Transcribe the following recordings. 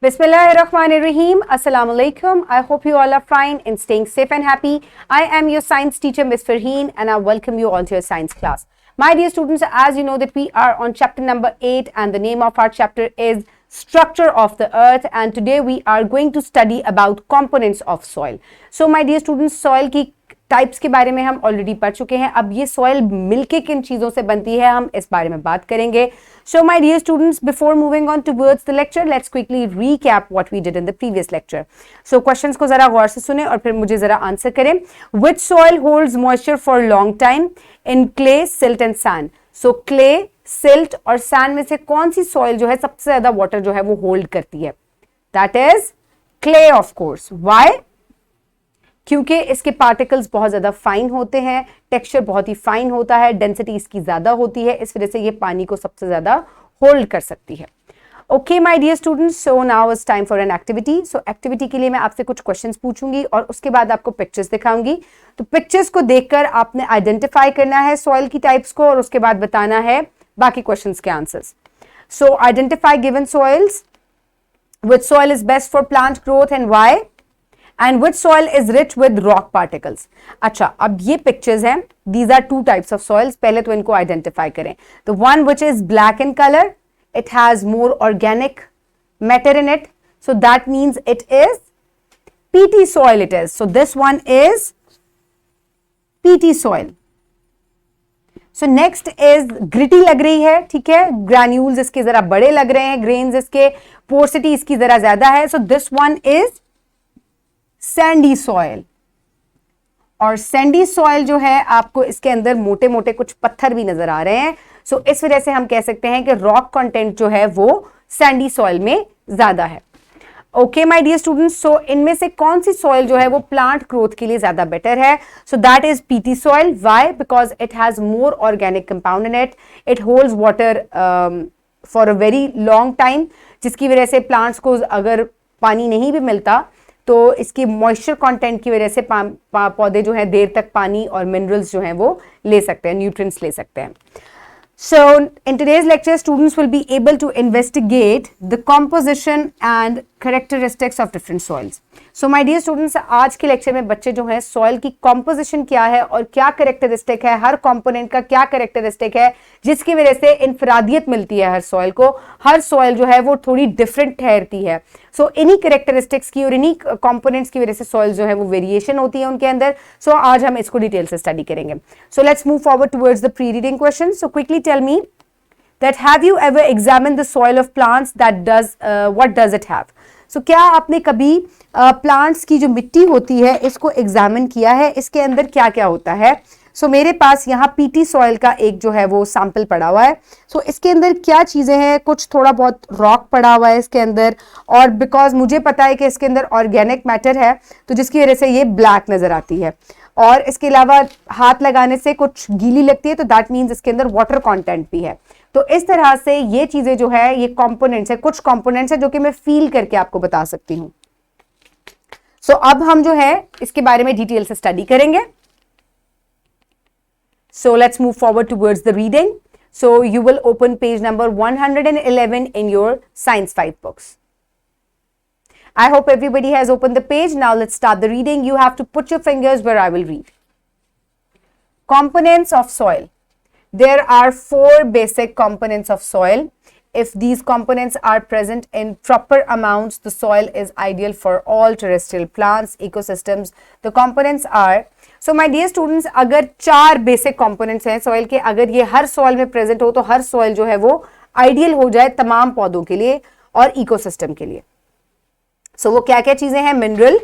Bismillahirrahmanirrahim. Assalamu alaikum. I hope you all are fine and staying safe and happy. I am your science teacher, Miss Farheen, and I welcome you all to your science class. My dear students, as you know that we are on chapter number 8 and the name of our chapter is Structure of the Earth, and today we are going to study about components of soil. So my dear students, soil की types के बारे में हम already पढ़ चुके हैं. अब ये सॉइल मिलके किन चीजों से बनती है हम इस बारे में बात करेंगे. So my dear students, before moving on towards the lecture, let's quickly recap what we did in the previous lecture. So questions को जरा गौर से सुने और फिर मुझे जरा आंसर करें. Which soil holds moisture for long time? In clay, silt and sand. So clay, silt और सैंड में से कौन सी सॉइल जो है सबसे ज्यादा वाटर जो है वो होल्ड करती है? That is clay of course. Why? क्योंकि इसके पार्टिकल्स बहुत ज़्यादा फाइन होते हैं, टेक्सचर बहुत ही फाइन होता है, डेंसिटी इसकी ज़्यादा होती है, इस वजह से ये पानी को सबसे ज़्यादा होल्ड कर सकती है. Okay my dear students, so now is time for an activity. So activity के लिए मैं आपसे कुछ क्वेश्चंस पूछूंगी और उसके बाद आपको पिक्चर्स दिखाऊंगी. तो पिक्चर्स को देखकर आपने आइडेंटिफाई करना है सॉइल की टाइप्स को और उसके बाद बताना है बाकी क्वेश्चंस के answers. So identify given soils. Which soil is best for plant growth and why? And which soil is rich with rock particles? अच्छा, अब ये pictures हैं. These are two types of soils. पहले तो इनको identify करें. The one which is black in color, it has more organic matter in it. So that means it is peaty soil it is. So this one is peaty soil. So next is gritty लग रही है, ठीक है. Granules इसके जरा बड़े लग रहे हैं, grains इसके, porosity इसकी जरा ज्यादा है. So this one is Sandy soil. और सैंडी सॉइल जो है आपको इसके अंदर मोटे मोटे कुछ पत्थर भी नजर आ रहे हैं. सो इस वजह से हम कह सकते हैं कि रॉक कंटेंट जो है वो सैंडी सॉइल में ज्यादा है. ओके माय डियर स्टूडेंट्स, सो इनमें से कौन सी सॉइल जो है वो प्लांट ग्रोथ के लिए ज्यादा बेटर है? So that is PT soil. Why? Because it has more organic compound in it. It holds water for a very long time, जिसकी वजह से प्लांट्स को अगर पानी नहीं भी मिलता तो इसकी मॉइस्चर कंटेंट की वजह से पौधे जो है देर तक पानी और मिनरल्स जो हैं वो ले सकते हैं, न्यूट्रिएंट्स ले सकते हैं. So in today's lecture, students will be able to investigate the composition and characteristics of different soils. So my dear students, आज के लेक्चर में बच्चे जो हैं सॉइल की कॉम्पोजिशन क्या है और क्या कैरेक्टरिस्टिक है, हर कंपोनेंट का क्या कैरेक्टरिस्टिक है जिसकी वजह से इनफरादियत मिलती है हर सॉइल को. हर सॉइल जो है वो थोड़ी डिफरेंट ठहरती है. सो इन्हीं कैरेक्टरिस्टिक्स की और इन्हीं कंपोनेंट्स की वजह से सॉइल जो है वो वेरिएशन होती है उनके अंदर. सो आज हम इसको डिटेल से स्टडी करेंगे. So let's move forward towards the pre reading question. So quickly tell me that have you ever examined the soil of plants that does what does it have? So क्या आपने कभी plants की जो मिट्टी होती है इसको एग्जामिन किया है, इसके अंदर क्या क्या होता है? सो मेरे पास यहाँ पीटी सॉइल का एक जो है वो सैंपल पड़ा हुआ है. सो इसके अंदर क्या चीज़ें हैं? कुछ थोड़ा बहुत रॉक पड़ा हुआ है इसके अंदर, और बिकॉज मुझे पता है कि इसके अंदर ऑर्गेनिक मैटर है तो जिसकी वजह से ये ब्लैक नज़र आती है. और इसके अलावा हाथ लगाने से कुछ गीली लगती है तो दैट मीन्स इसके अंदर वाटर कंटेंट भी है. तो इस तरह से ये चीजें जो है ये कंपोनेंट्स है, कुछ कंपोनेंट्स है जो कि मैं फील करके आपको बता सकती हूँ. सो अब हम जो है इसके बारे में डिटेल से स्टडी करेंगे. So let's move forward towards the reading. So you will open page number 111 in your Science 5 books. I hope everybody has opened the page. Now let's start the reading. You have to put your fingers where I will read. Components of soil. There are 4 basic components of soil. If these components are present in proper amounts, the soil is ideal for all terrestrial plants, ecosystems. The components are, so my dear students, अगर 4 basic components हैं soil के, अगर ये हर soil में present हो तो हर soil जो है वो ideal हो जाए तमाम पौधों के लिए और ecosystem के लिए. So वो क्या क्या चीजें हैं? Mineral,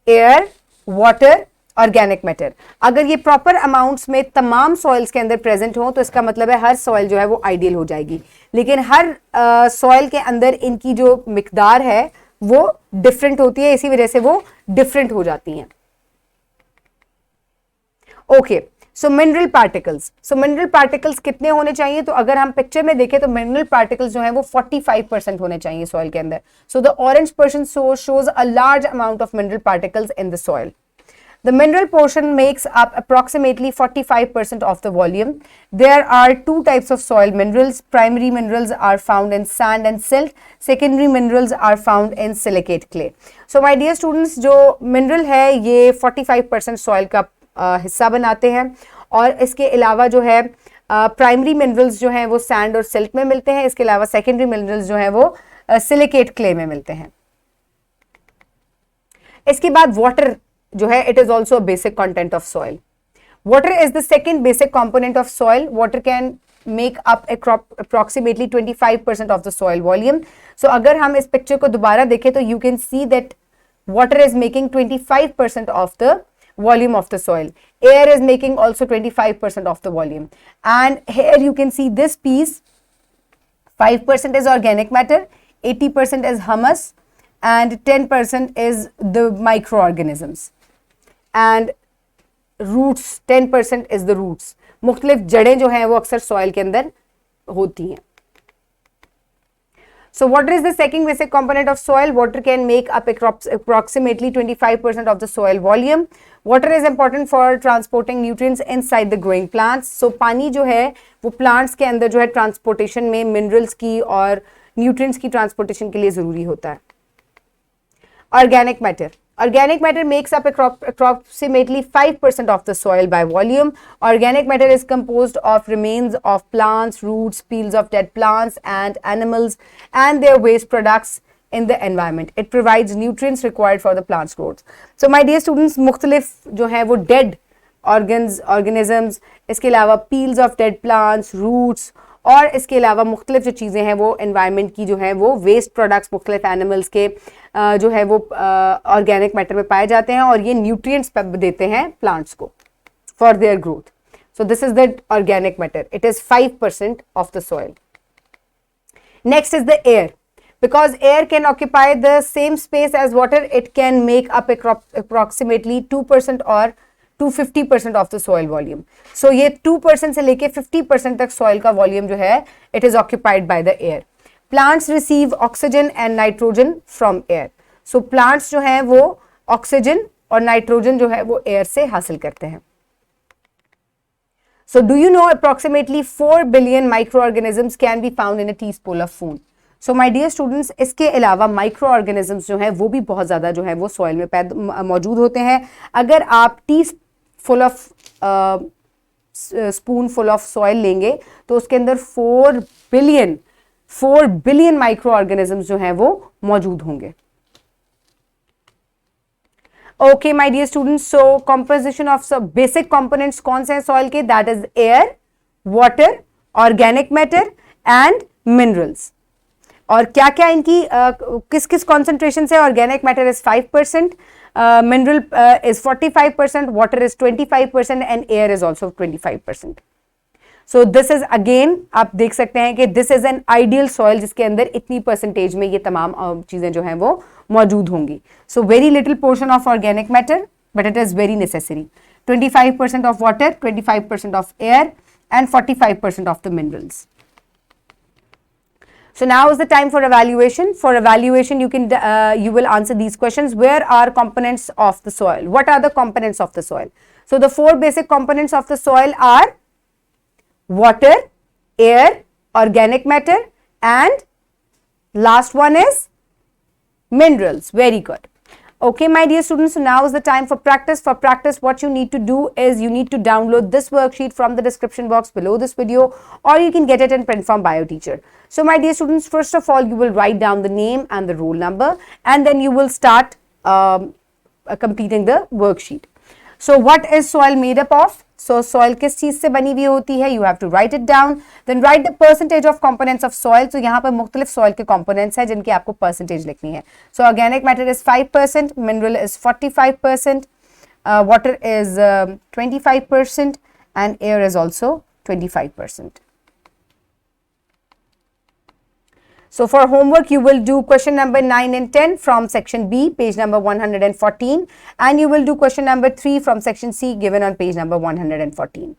air, water, organic matter. अगर ये प्रॉपर अमाउंट्स में तमाम सॉइल्स के अंदर प्रेजेंट हो तो इसका मतलब है हर सॉइल जो है वो आइडियल हो जाएगी. लेकिन हर सॉइल के अंदर इनकी जो मिकदार है वो डिफरेंट होती है, इसी वजह से वो डिफरेंट हो जाती हैं. ओके, सो मिनरल पार्टिकल्स. सो मिनरल पार्टिकल्स कितने होने चाहिए? तो अगर हम पिक्चर में देखें तो मिनरल पार्टिकल्स जो है वो 45% होने चाहिए सॉइल के अंदर. So the orange portion shows a large amount of mineral particles in the soil. The mineral portion makes up approximately 45% of the volume. There are two types of soil minerals. Primary minerals are found in sand and silt. Secondary minerals are found in silicate clay. So my dear students, जो mineral है ये 45% soil का हिस्सा बनाते हैं, और इसके अलावा जो है प्राइमरी मिनरल्स जो हैं वो सैंड और सिल्ट में मिलते हैं. इसके अलावा सेकेंडरी मिनरल्स जो हैं वो सिलिकेट क्ले में मिलते हैं. इसके बाद वाटर जो है, it is also basic content of soil. Water is the second basic component of soil. Water can make up approximately 25% of the soil volume. So अगर हम इस पिक्चर को दोबारा देखें तो you can see that water is making 25% of the volume of the soil. Air is making also 25% of the volume. And here you can see this piece, 5% is organic matter, 80% is humus, and 10% is the microorganisms. And roots, 10% is the roots. मुख्तलिफ जड़ें जो हैं वो अक्सर soil के अंदर होती हैं. So water is the second basic component of soil. Water can make up approximately 25% of the soil volume. Water is important for transporting nutrients inside the growing plants. So पानी जो है वो plants के अंदर जो है transportation में minerals की और nutrients की transportation के लिए ज़रूरी होता है. Organic matter. Organic matter makes up approximately 5% of the soil by volume. Organic matter is composed of remains of plants, roots, peels of dead plants and animals and their waste products in the environment. It provides nutrients required for the plant's growth. So my dear students, मुख्तलिफ जो है वो dead organisms, इसके अलावा peels of dead plants, roots, और इसके अलावा मुख्तलिफ जो चीज़ें हैं वो एनवायरनमेंट की जो है वो वेस्ट प्रोडक्ट्स मुख्तलिफ एनिमल्स के जो है वो ऑर्गेनिक मैटर में पाए जाते हैं और ये न्यूट्रिएंट्स देते हैं प्लांट्स को for their growth. So this is the organic matter. It is 5% of the soil. Next is the air. Because air can occupy the same space as water, it can make up approximately 2% or to 50% of the soil volume. So ये 2% से लेके 50% तक soil का volume जो है it is occupied by the air. Plants receive oxygen and nitrogen from air. So plants जो हैं वो oxygen और nitrogen जो है वो air से हासिल करते हैं. So do you know approximately 4 billion microorganisms can be found in a teaspoon of food? So my dear students, इसके अलावा माइक्रो ऑर्गेनिजम्स जो हैं वो भी बहुत ज़्यादा जो है वो सॉइल में मौजूद होते हैं. अगर आप स्पून फुल ऑफ सॉइल लेंगे तो उसके अंदर 4 बिलियन माइक्रो ऑर्गेनिजम्स जो हैं वो मौजूद होंगे. Okay my dear students, so composition of basic components कौन से हैं सॉइल के? That is air, water, organic matter and minerals. और क्या क्या इनकी किस किस कॉन्सेंट्रेशन से? Organic matter is 5%, mineral is 45%, water is 25% and air is also 25%. So this is again, आप देख सकते हैं कि this is an ideal soil जिसके अंदर इतनी परसेंटेज में ये तमाम चीजें जो हैं वो मौजूद होंगी. So very little portion of organic matter but it is very necessary. 25% of water, 25% of air and 45% of the minerals. So now is the time for evaluation. For evaluation, you will answer these questions. Where are components of the soil? What are the components of the soil? So the 4 basic components of the soil are water, air, organic matter, and last one is minerals. Very good. Okay, my dear students, so now is the time for practice. For practice, what you need to do is you need to download this worksheet from the description box below this video, or you can get it in print from Bio Teacher. So my dear students, first of all, you will write down the name and the roll number, and then you will start completing the worksheet. So what is soil made up of? So soil किस चीज से बनी हुई होती है? You have to write it down. Then write the percentage of components of soil. So यहाँ पर मुख्तलिफ soil के components हैं जिनकी आपको percentage लिखनी है. So organic matter is 5%, mineral is 45%, water is 25%, and air is also 25%. So for homework, you will do question number 9 and 10 from section B, page number 114, and you will do question number 3 from section C given on page number 114.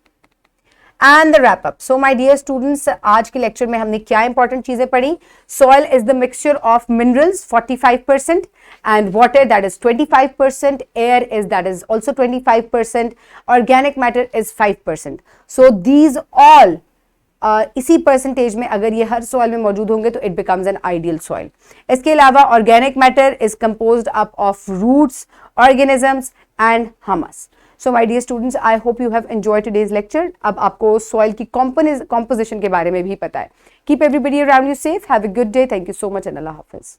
And the wrap up. So my dear students, आज के lecture में हमने क्या important चीजें पढ़ी. Soil is the mixture of minerals 45% and water, that is 25%, air is that is also 25%, organic matter is 5%. so these all इसी percentage में अगर ये हर सॉइल में मौजूद होंगे तो it becomes an ideal soil. इसके अलावा organic matter is composed up of roots, organisms and humus. So my dear students, I hope you have enjoyed today's lecture. अब आपको सॉइल की कॉम्पोजिशन के बारे में भी पता है. Keep everybody around you safe. Have a good day. Thank you so much and Allah Hafiz.